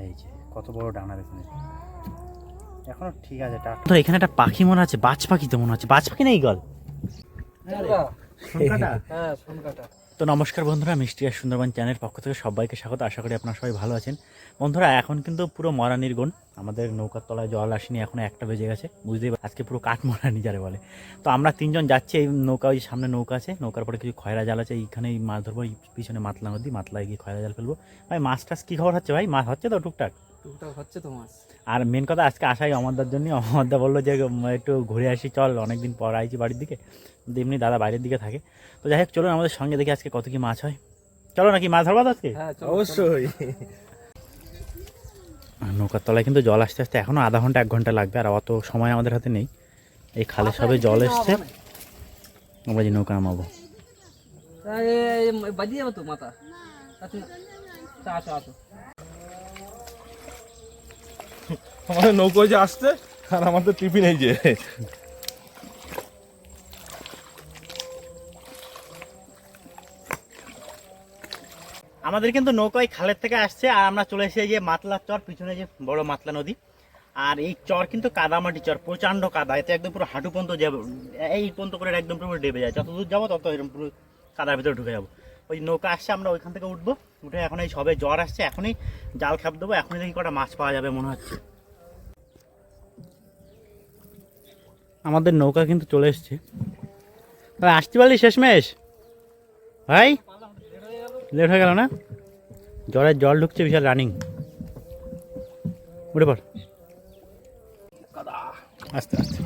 এই যে কত বড় ডানা দেখুন, এখনো ঠিক আছে। তো এখানে একটা পাখি মনে আছে, বাজ পাখি তো মনে হচ্ছে, বাজ পাখি নেই গল। তো নমস্কার বন্ধুরা, মিষ্টি আর সুন্দরবন চ্যানেলের পক্ষ থেকে সবাইকে স্বাগত। আশা করি আপনারা সবাই ভালো আছেন। বন্ধুরা এখন কিন্তু পুরো মরা নির্গুণ, আমাদের নৌকার তলায় জল আসেনি, এখনো 1টা বেজে গেছে, বুঝতেই আজকে পুরো কাঠ মরানি যারে বলে। তো আমরা 3জন যাচ্ছি এই নৌকা, ওই সামনে নৌকা আছে, নৌকার পরে কিছু খয়রা জাল আছে, এইখানেই মাছ ধরবো। এই পিছনে মাতলা নদী, মাতলায় গিয়ে খয়রা জাল ফেলবো। ভাই মাছ টাছ কী খবর হচ্ছে ভাই? মাছ হচ্ছে তো টুকটাক হচ্ছে তো মাছ। আর মেন কথা আজকে আসাই অমরদার জন্য। অমরদা বললো যে একটু ঘুরে আসি, চল, অনেকদিন পর আইছি বাড়ির দিকে, এমনি দাদা বাইরের দিকে থাকে। তো যাই হোক চলুন আমাদের সঙ্গে দেখি আজকে কত কি মাছ হয়। চলো নাকি মাছ ধরবা আজকে? অবশ্যই। নৌকার তলায় কিন্তু জল আসতে আসতে এখনো আধা ঘন্টা 1 ঘন্টা লাগবে, আর অত সময় আমাদের হাতে নেই। এই খালে সবে জল এসছে, আমরা যে নৌকা নামাবো। বাজিয়ে যাবো তো মাথা। আসো আসো, আমাদের নৌকো যে আসছে আর আমাদের টিফিন এই যে। আমাদের কিন্তু নৌকায় খালের থেকে আসছে, আর আমরা চলে এসে যে মাতলার চর, পিছনে যে বড় মাতলা নদী। আর এই চর কিন্তু কাদামাটি চর, প্রচণ্ড কাদা, এতে একদম পুরো হাঁটু পর্যন্ত যাবে, এই পর্যন্ত করে একদম পুরো ডেবে যায়। যত দূর যাবো তত এরকম পুরো কাদার ভিতরে ঢুকে যাবো। ওই নৌকা আসছে, আমরা ওইখান থেকে উঠবো, উঠে এখন এই সবে জ্বর আসছে, এখনই জাল খাপ দেবো, এখনই দেখি কটা মাছ পাওয়া যাবে মনে হচ্ছে। আমাদের নৌকা কিন্তু চলে এসছে। তাই আসতে পারলি শেষমেশ ভাই? লেট হয়ে গেল না? জ্বরের জল ঢুকছে, বিশাল রানিং। উঠে পড়, আস্তে আস্তে।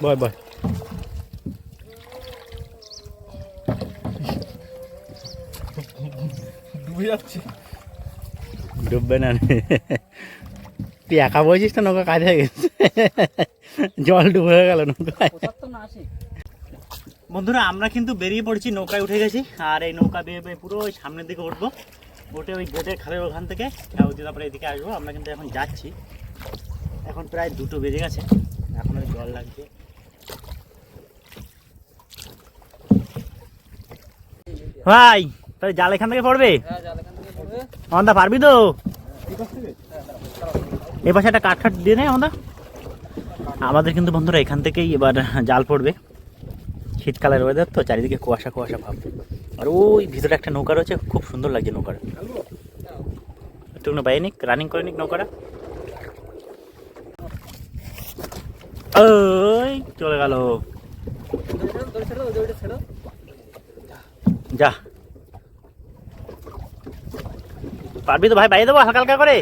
বয় বয়, ডুবে যাচ্ছে। ডুববে না তুই একা বলছিস তো, নৌকা কাজ হয়ে গেছে, জল ডুবে হয়ে গেল নৌকায়। বন্ধুরা আমরা কিন্তু বেরিয়ে পড়ছি, নৌকায় উঠে গেছি, আর এই নৌকা বেয়ে বেয়ে পুরো ওই সামনের দিকে উঠবো, উঠে ওই গেটের খালের ওখান থেকে তারপরে এদিকে আসবো। আমরা কিন্তু এখন যাচ্ছি, এখন প্রায় 2টো বেজে গেছে, এখন ওই জল লাগছে। ভাই তাহলে জাল এখান থেকে পড়বে? আমদা পারবি তো? এই পাশে একটা কাঠ দিয়ে নেই আমদা। আমাদের কিন্তু বন্ধুরা এখান থেকেই এবার জাল পড়বে। শীতকালের ওয়েদার তো, চারিদিকে কুয়াশা কুয়াশা ভাব, আর ওই ভিতরে একটা নৌকা রয়েছে, খুব সুন্দর লাগছে নৌকাটা। একটু বাইরে রানিং করে নিক নৌকাটা। ওই চলে গেল, যা পারবি তো ভাই? বাইরে দেবো হালকা হালকা করে,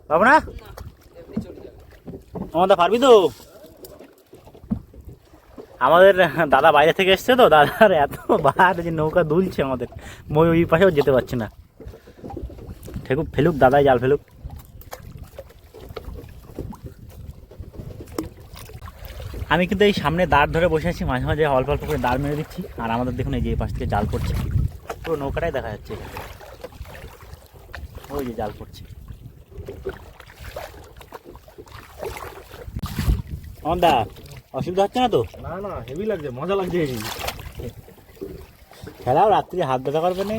পাবো না আমাদের? পারবি তো? আমাদের দাদা বাইরে থেকে এসছে তো, দাদার এত বার যে নৌকা দুলছে আমাদের, মই ওই পাশেও যেতে পারছি না। ঠেকুক ফেলুক দাদাই, জাল ফেলুক। আমি কিন্তু এই সামনে দাঁড় ধরে বসে আছি, মাঝে মাঝে অল্প অল্প করে দাঁড় মেরে দিচ্ছি, আর আমাদের দেখুন এই যে পাশ থেকে জাল পড়ছে, পুরো নৌকাটাই দেখা যাচ্ছে, ওই যে জাল পড়ছে। দা অসুবিধা হচ্ছে না তো? না না, হেভি লাগছে, মজা লাগছে হেভি। খেলাও রাত্রি হাত ব্যথা করবে না,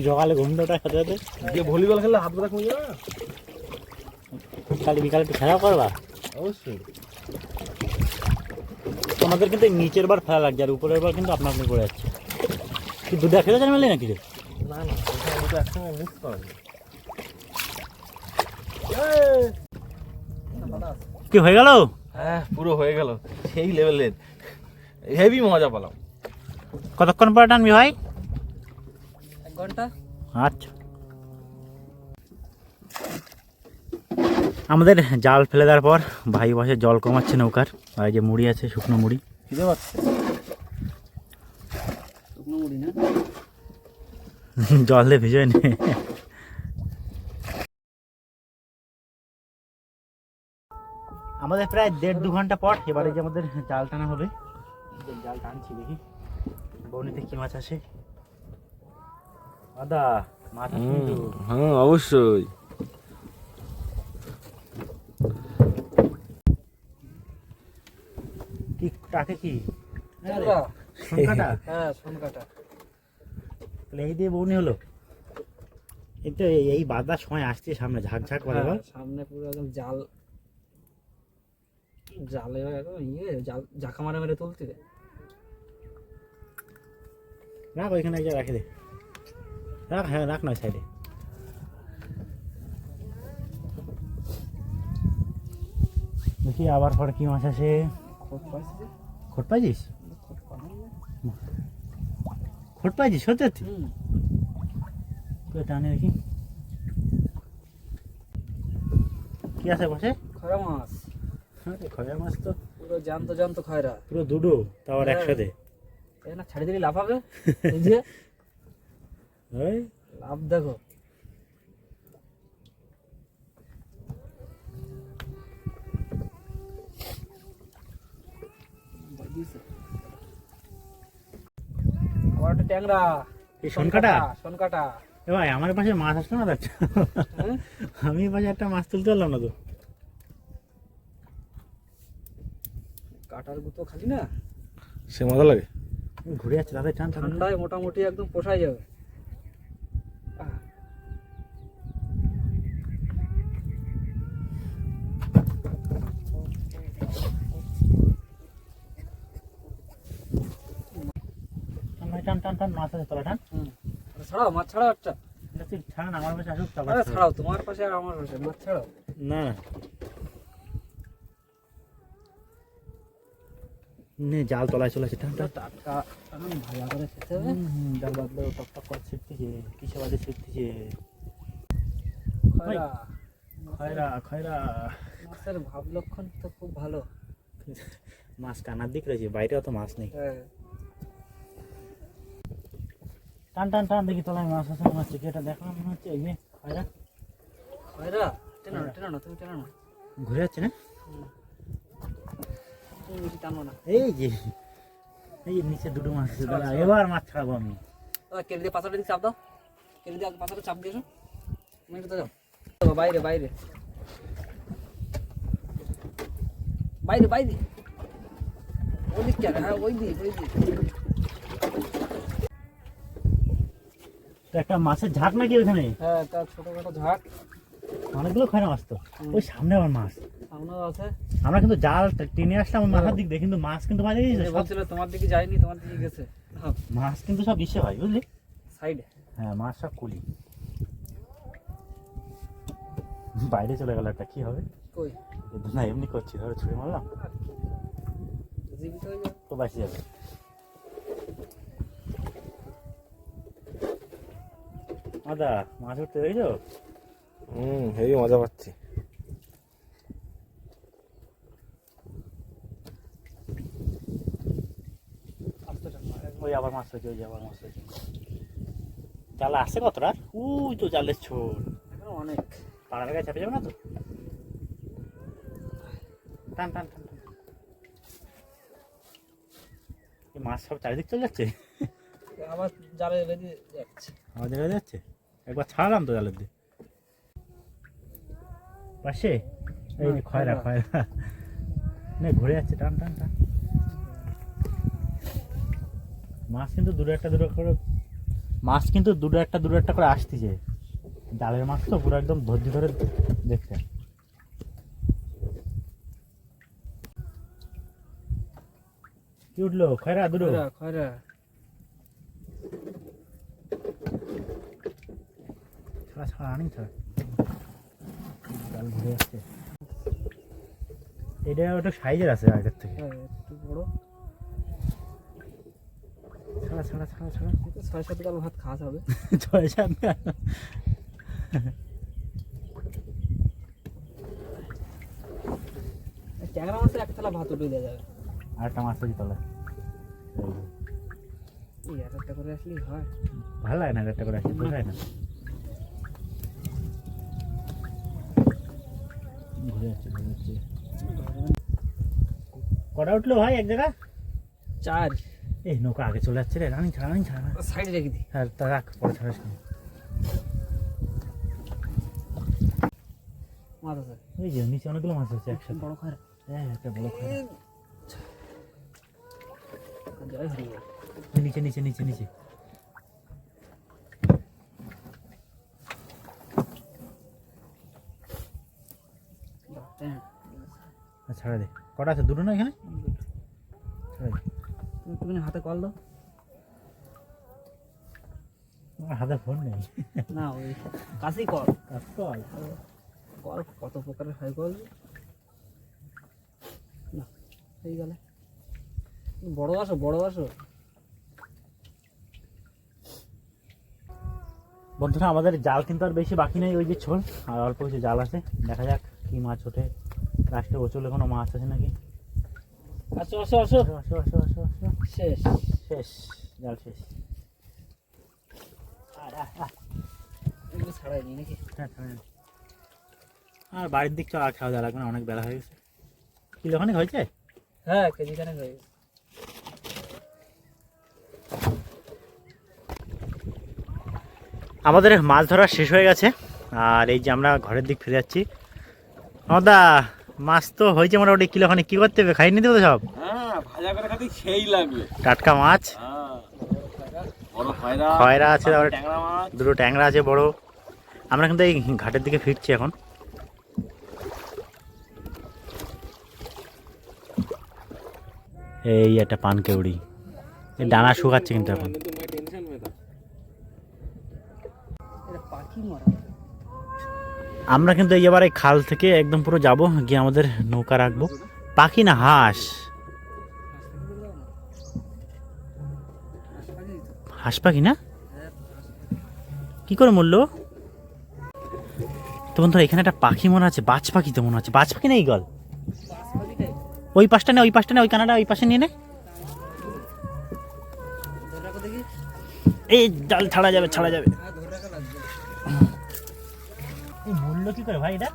সকালে ঘুম দেওয়ার সাথে সাথে যে ভলিবল খেললে হাত ব্যথা কমে যাবে না? কালে বিকালে একটু খেলাও করবা অবশ্যই। তোমাদের কিন্তু নিচের বার ফেলা লাগছে, আর উপরের বার কিন্তু আপনা আপনি পড়ে যাচ্ছে। কি দুধা খেলে জানবে নাকি? না না, ওটা একসঙ্গে মিক্স করা যায়। কি হয়ে গেল? হ্যাঁ পুরো হয়ে গেল, সেই লেভেলের হেভি মজা পেলাম। কতক্ষণ পরে টানবি ভাই? 1 ঘন্টা। আচ্ছা, আমাদের জাল ফেলে দেওয়ার পর ভাই বসে জল কমাচ্ছে নৌকার, আর যে মুড়ি আছে, শুকনো মুড়ি। খিদে পাচ্ছে? শুকনো মুড়ি না, জল দিয়ে ভিজোয় নে। আমাদের প্রায় 1.5-2 ঘন্টা পর এবারে যে আমাদের জাল টানা হবে, জাল টানছি, দেখি বনিতে কি মাছ আসে। আদা মাছ আছে কিন্তু। হ্যাঁ অবশ্যই। কি টাকে কি? হ্যাঁ সোনকাটা। হ্যাঁ সোনকাটা। তাহলে এই দিয়ে বউনি হলো। এই তো এই বাদার সময় আসছে সামনে ঝাঁক করে বল। সামনে পুরো একদম জাল জালে একদম জাল ঝাঁকা মারে মেরে তুলতে দে। রাখ ওইখানে গিয়ে রাখে দে, রাখ, হ্যাঁ রাখ না সাইডে। দেখি আবার পরে কি মাছ আছে। খোট পাইছিস? খোট পাইছিস সত্যি? টানে দেখি কি আছে বসে। খয়রা মাছ, খয়রা মাছ তো পুরো জ্যান্ত জ্যান্ত খয়রা, পুরো দুটো তাও আর একসাথে। এই না ছাড়ি দিলে লাফাবে। এই যে ওই লাভ দেখো। আবার একটা ট্যাংরা, এই শনকাটা। শনকাটা। এ ভাই আমার পাশে মাছ আসলো না দেখছো? আমি পাশে একটা মাছ তুলতে পারলাম না তো। কাটার গুতো খালি না, সে মজা লাগে। ঘুরে যাচ্ছে তাদের টান টান। ঠান্ডায় মোটামুটি একদম পোষায় যাবে। টান টান টান মাছ আছে তোলা টান। ছাড়াও মাছ, ছাড়াও একটা। তুই ছাড় না, আমার পাশে আসুক তারপর আরে ছাড়। ছাড়াও, তোমার পাশে আর আমার পাশে মাছ ছাড়াও। না নে জাল তলায় চলে আসে টান টান। টাটকা এখন ভালো করে খেতে হবে। জাল বাদলে টক টক করে ছিটতেছে, কিসে বাদে ছিটতেছে। খয়রা খয়রা খয়রা মাছের ভাব লক্ষণ তো খুব ভালো। মাছ কানার দিক রয়েছে, বাইরে অত মাছ নেই। হ্যাঁ, টান টান টান দেখি তলায় মাছ আছে, মাছ থেকে এটা দেখো মনে হচ্ছে। এই যে খয়রা খয়রা টেনো না, টেনো না, তুমি টেনো না, ঘুরে যাচ্ছে না। তুমি বেশি টানো না। এই যে এই যে নিচে দুটো মাছ আছে, দাঁড়া এবার মাছ ছাড়াবো আমি। কেটে দিয়ে পাতাটা দিয়ে চাপ দাও, কেটে দিয়ে পাতাটা চাপ দিয়েছো। তুমি একটু যাও বাইরে, বাইরে বাইরে বাইরে, ওই দিক কেন? হ্যাঁ ওই দিক, ওই দিক। তো একটা মাছের ঝাঁক নাকি ওইখানে? হ্যাঁ, তার ছোটখাটো ঝাঁক, অনেকগুলো খয়রা মাছ তো। ওই সামনে আবার মাছ। সামনেও আছে। আমরা কিন্তু জাল টেনে আসলাম ওই মাথার দিক দিয়ে, কিন্তু মাছ কিন্তু মাঝে বলছিল তোমার দিকে যায়নি, তোমার দিকে গেছে। মাছ কিন্তু সব ইসে হয় বুঝলি। সাইডে হ্যাঁ মাছ সব কুলি। বাইরে চলে গেল একটা, কি হবে? কই না এমনি করছি, ধরো ছুঁড়ে মারলাম জীবিত হয়ে যাবে। তো বাঁচে যাবে। আদা মাছ উঠতে দেখছো? হেবি মজা পাচ্ছি। ওই আবার মাছ হয়েছে, ওই যে আবার মাছ হয়েছে। জাল আসছে কতটা? উই তো জালের ছোট। এখন অনেক পাড়ার গায়ে চাপে যাবে না তো? টান টান টান টান। এই মাছ সব চারিদিক চলে যাচ্ছে। আবার জালে বেঁধে যাচ্ছে। আমার জায়গায় যাচ্ছে। একবার ছাড়লাম তো জালের দিয়ে পাশে। এই যে খয়রা খয়রা নে ঘুরে যাচ্ছে, টান টান টান। মাছ কিন্তু দুটো একটা করে, মাছ কিন্তু দুটো একটা করে আসতেছে। জালের মাছ তো পুরো একদম ধৈর্য ধরে দেখতে। কি উঠলো? খয়রা দুটো। খয়রা ছাড়া ছাড়া আনি ছাড়া, জাল ঘুরে যাচ্ছে। এটা ওটা সাইজের আছে আগের থেকে। একটু বড়। ছাড়া ছাড়া ছাড়া ছাড়া। ৬-৭ গাল ভাত খাওয়া যাবে। ৬-৭ গাল। ট্যাংরা মাছের এক থালা ভাত উঠে দেওয়া যাবে। আরেকটা মাছ আছে তলায়। এই আর একটা করে আসলেই হয়। ভালো লাগে না একটা করে আসলে, বোঝায় না। ঘুরে যাচ্ছে ঘুরে যাচ্ছে। কটা উঠলো ভাই এক জায়গা? 4। এই নৌকা আগে চলে যাচ্ছে রে, রানি ছাড়া রানি ছাড়া। সাইডে রেখে দিই। হ্যাঁ তা রাখ, পরে ছাড়াস না। মাছ আছে। ওই যে নিচে অনেকগুলো মাছ আছে একসাথে। বড় খয়রা। হ্যাঁ একটা বড় খয়রা। জয় হরি। নিচে নিচে নিচে নিচে। ছাড়া দে। কটা আছে? দুটো না এখানে? ছাড়া দে। তুমি হাতে কল দাও। আমার হাতে ফোন নেই। না ওই কাছেই কল। কল কল কত প্রকারের হয় কল। না এই গেলে বড় আসো, বড় আসো। বন্ধুরা আমাদের জাল কিন্তু আর বেশি বাকি নেই, ওই যে ছোল আর অল্প কিছু জাল আছে। দেখা যাক কি মাছ ওঠে। লাস্টে ওচলে কোনো মাছ আছে নাকি। আসো আসো আসো। আসো আসো আসো আসো আসো। শেষ। শেষ, জাল শেষ। এগুলো ছাড়াই নি নাকি? হ্যাঁ ছাড়া নে। আর বাড়ির দিক চল, আর খাওয়া দাওয়া লাগবে না, অনেক বেলা হয়ে গেছে। কিলোখানিক হয়েছে? হ্যাঁ কেজি খানে হয়ে গেছে। আমাদের মাছ ধরা শেষ হয়ে গেছে আর এই যে আমরা ঘরের দিক ফিরে যাচ্ছি। দা মাছ তো হয়েছে মোটামুটি কিলোখানিক। কি করতে হবে? খাই নিতে হবে সব? হ্যাঁ, ভাজা করে খাতে সেই লাগবে। টাটকা মাছ, বড় খয়রা, খয়রা আছে, তারপরে ট্যাংরা মাছ। দুটো ট্যাংরা আছে বড়। আমরা কিন্তু এই ঘাটের দিকে ফিরছি এখন। এই একটা পানকেউড়ি, এই ডানা শুকাচ্ছে কিন্তু এখন। এটা পাখি মারা। আমরা কিন্তু এবার এই খাল থেকে একদম পুরো যাব, গিয়ে আমাদের নৌকা রাখবো। পাখি না হাঁস, হাঁস পাখি না? কি করে মরলো? তো বন্ধুরা এখানে একটা পাখি মনে আছে, বাজ পাখি তো মনে হচ্ছে। বাজ পাখি না ঈগল? ওই পাশটা নে, ওই পাশটা নে, ওই কানাডা ওই পাশে নিয়ে নে। এই জাল ছাড়া যাবে, ছাড়া যাবে। এই মরলো কি করে ভাই এটা?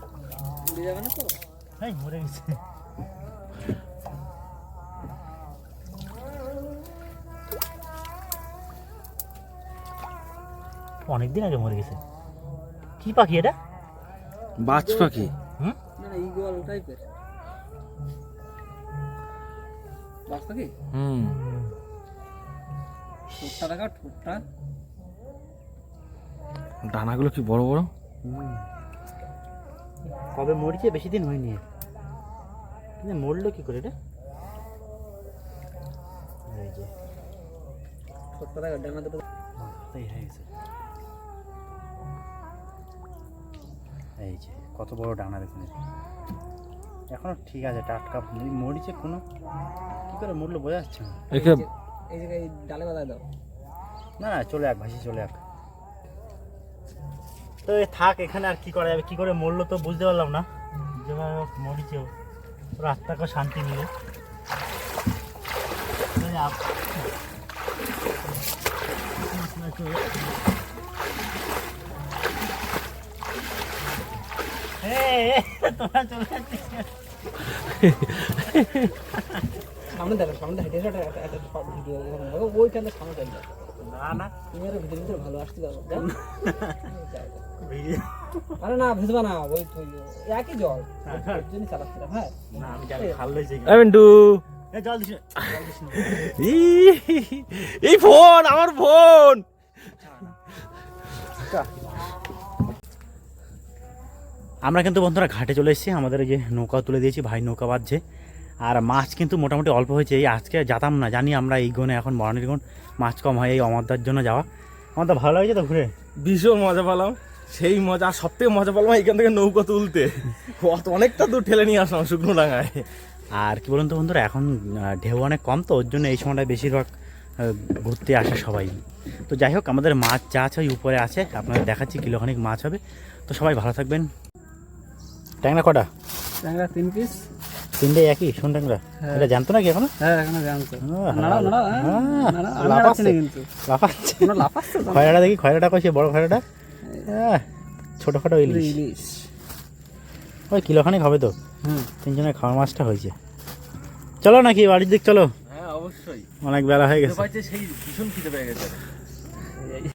ভাই মরে গেছে। অনেকদিন আগে মরে গেছে। কি পাখি এটা? বাজ পাখি। হুম, না না ঈগল টাইপের। বাস পাখি? হুম, ঠোঁটটা দেখা, ঠোঁটটা। ডানাগুলো কি বড় বড়। কবে মরেছে? বেশি দিন হয়নি। কিন্তু মরলো কি করে এটা? এই যে ঠোঁটটা দেখা, ডানা দুটো। তাই হয়ে গেছে। এই যে কত বড় ডানা দেখুন। এখনো ঠিক আছে, টাটকা। মরিচে কোনো কি করে মরলো বোঝা যাচ্ছে না। একে এই জায়গায় ডালে বাঁধায় দাও। না না, চলে যাক, ভাসি চলে যাক। তো এ থাক এখানে, আর কি করা যাবে? কি করে মরলো তো বুঝতে পারলাম না। যেভাবে হোক মরিচে ওর আত্মাকে শান্তি মিলে। তোরা চলে যাচ্ছিস। সামনে দেখো, সামনে হেঁটে এসে একটা ভিডিও ওইখানে সামনে দেখবে। না না, তুমি আর ভিতরে ভিতরে ভালো আসতে যাবো। আরে না ভিজবা না, ওই একই জল। এর জন্য চালাচ্ছিলাম। হ্যাঁ না আমি জানি খাল লইছে। মিন্টু, জল দিস না, জল দিস না। এই ফোন, আমার ফোন। আমরা কিন্তু বন্ধুরা ঘাটে চলে এসেছি। আমাদের এই যে নৌকা তুলে দিয়েছি, ভাই নৌকা বাঁধছে। আর মাছ কিন্তু মোটামুটি অল্প হয়েছে। এই আজকে যেতাম না, জানি আমরা এই গনে এখন মরানির গুণ মাছ কম হয়, এই অমরদার জন্য যাওয়া। আমার তো ভালো লাগছে তো ঘুরে, ভীষণ মজা পেলাম। সেই মজা, আর সব থেকে মজা পেলাম এখান থেকে নৌকা তুলতে। অনেকটা দূর ঠেলে নিয়ে আসলাম শুকনো ডাঙায়। আর কি বলুন তো বন্ধুরা, এখন ঢেউ অনেক কম, তো ওর জন্য এই সময়টা বেশিরভাগ ঘুরতে আসে সবাই। তো যাই হোক, আমাদের মাছ যা আছে ওই উপরে আছে, আপনাদের দেখাচ্ছি কিলোখানিক মাছ হবে। তো সবাই ভালো থাকবেন। ট্যাংরা কটা? ট্যাংরা 3 পিস। তিনটে একই শোন ট্যাংরা? এটা জানতো নাকি এখনো? হ্যাঁ এখনো জানতো। লাফাচ্ছে। খয়রাটা দেখি, খয়রাটা কইছে, বড় খয়রাটা। ছোটখাটো ইলিশ ওই কিলোখানিক হবে তো। তিনজনের খাওয়ার মাছটা হয়েছে। চলো নাকি বাড়ির দিক চলো। হ্যাঁ অবশ্যই, অনেক বেলা হয়ে গেছে। সেই ভীষণ খিদে পেয়ে গেছে।